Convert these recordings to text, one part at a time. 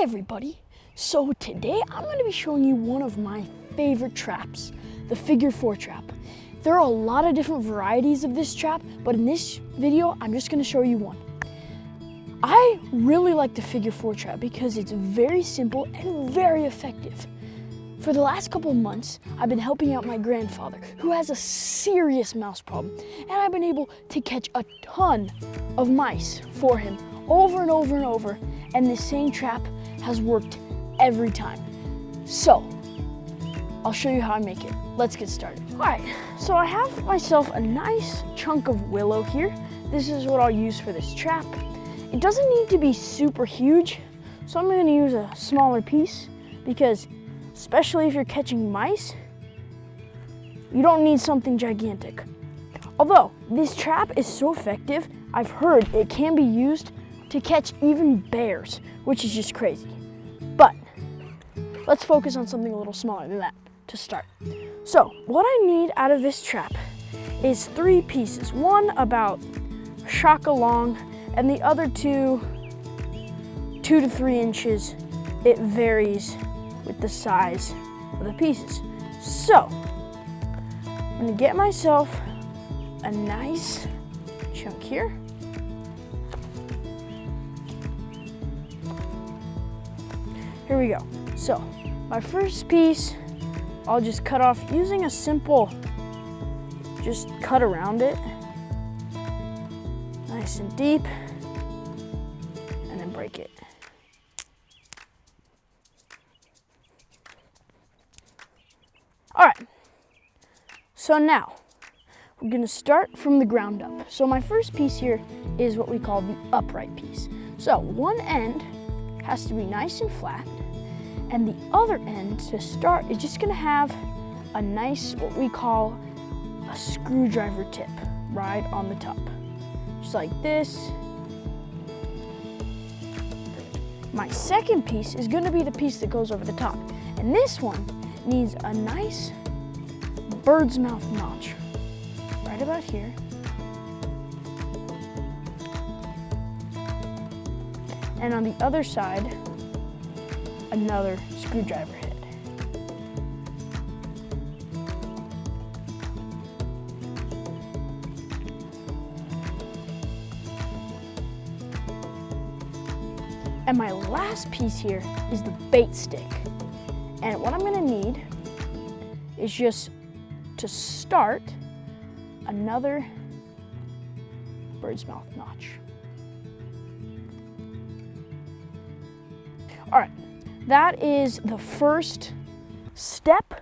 everybody, so today I'm going to be showing you one of my favorite traps, the figure 4 trap. There are a lot of different varieties of this trap, but in this video I'm just going to show you one. I really like the figure 4 trap because it's very simple and very effective. For the last couple of months, I've been helping out my grandfather who has a serious mouse problem, and I've been able to catch a ton of mice for him over and over and over, and this same trap has worked every time. So, I'll show you how I make it. Let's get started. All right, so I have myself a nice chunk of willow here. This is what I'll use for this trap. It doesn't need to be super huge, so I'm gonna use a smaller piece because especially if you're catching mice, you don't need something gigantic. Although this trap is so effective, I've heard it can be used to catch even bears, which is just crazy. But let's focus on something a little smaller than that to start. So what I need out of this trap is 3 pieces. One about shock long, and the other 2 to 3 inches. It varies with the size of the pieces. So I'm gonna get myself a nice chunk here. Here we go. So my first piece, I'll just cut off using a simple, just cut around it, nice and deep, and then break it. All right, so now we're gonna start from the ground up. So my first piece here is what we call the upright piece. So one end has to be nice and flat, and the other end to start is just gonna have a nice, what we call a screwdriver tip right on the top. Just like this. My second piece is gonna be the piece that goes over the top. And this one needs a nice bird's mouth notch right about here. And on the other side, another screwdriver head. And my last piece here is the bait stick. And what I'm gonna need is just to start another bird's mouth notch. All right, that is the first step.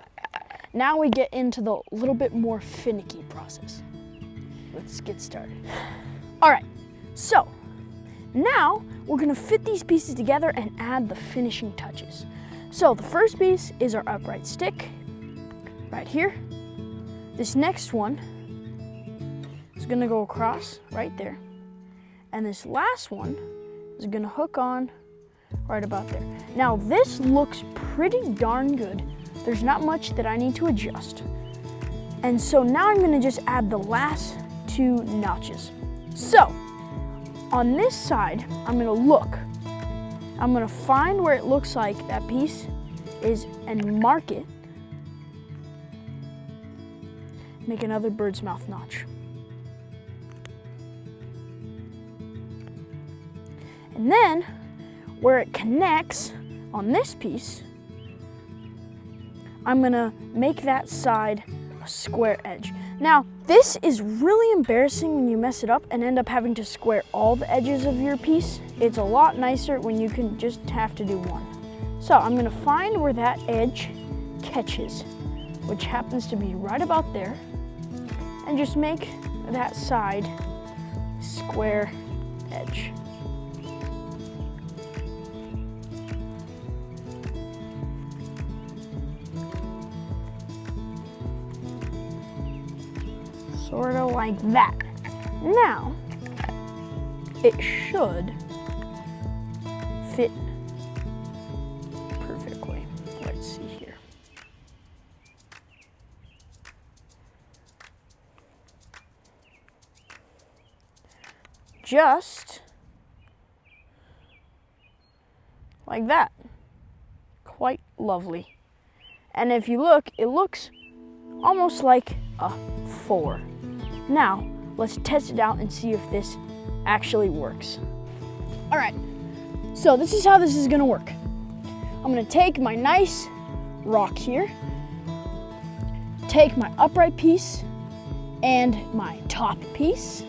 Now we get into the little bit more finicky process. Let's get started. All right, so now we're gonna fit these pieces together and add the finishing touches. So the first piece is our upright stick, right here. This next one is gonna go across right there. And this last one is gonna hook on right about there. Now this looks pretty darn good. There's not much that I need to adjust. And so now I'm gonna just add the last 2 notches. So on this side, I'm gonna look. I'm gonna find where it looks like that piece is and mark it. Make another bird's mouth notch. And then where it connects on this piece, I'm gonna make that side a square edge. Now, this is really embarrassing when you mess it up and end up having to square all the edges of your piece. It's a lot nicer when you can just have to do one. So I'm gonna find where that edge catches, which happens to be right about there, and just make that side square edge. Sort of like that. Now, it should fit perfectly. Let's see here. Just like that. Quite lovely. And if you look, it looks almost like a 4. Now, let's test it out and see if this actually works. All right, so this is how this is gonna work. I'm gonna take my nice rock here, take my upright piece and my top piece.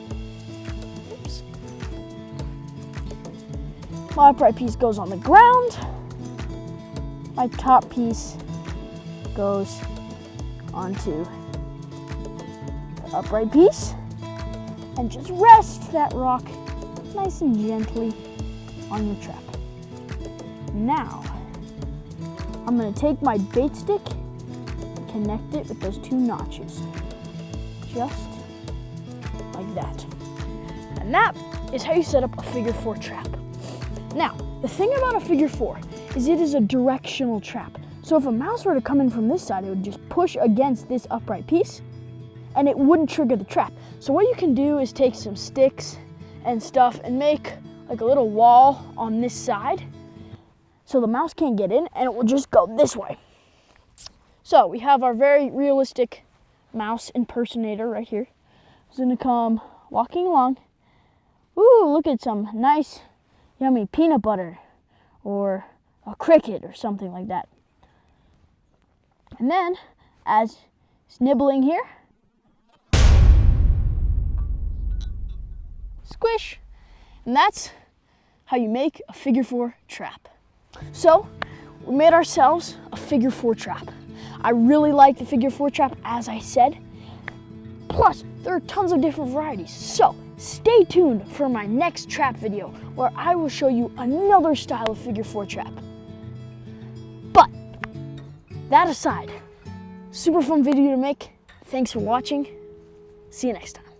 Oops. My upright piece goes on the ground. My top piece goes onto the upright piece, and just rest that rock nice and gently on your trap. Now, I'm gonna take my bait stick and connect it with those 2 notches. Just like that. And that is how you set up a figure 4 trap. Now, the thing about a figure 4 is it is a directional trap. So if a mouse were to come in from this side, it would just push against this upright piece and it wouldn't trigger the trap. So what you can do is take some sticks and stuff and make like a little wall on this side so the mouse can't get in and it will just go this way. So we have our very realistic mouse impersonator right here. He's gonna come walking along. Ooh, look at some nice, yummy peanut butter or a cricket or something like that. And then, as he's nibbling here, squish. And that's how you make a figure 4 trap. So, we made ourselves a figure 4 trap. I really like the figure 4 trap, as I said. Plus, there are tons of different varieties. So, stay tuned for my next trap video where I will show you another style of figure 4 trap. But, that aside, super fun video to make. Thanks for watching. See you next time.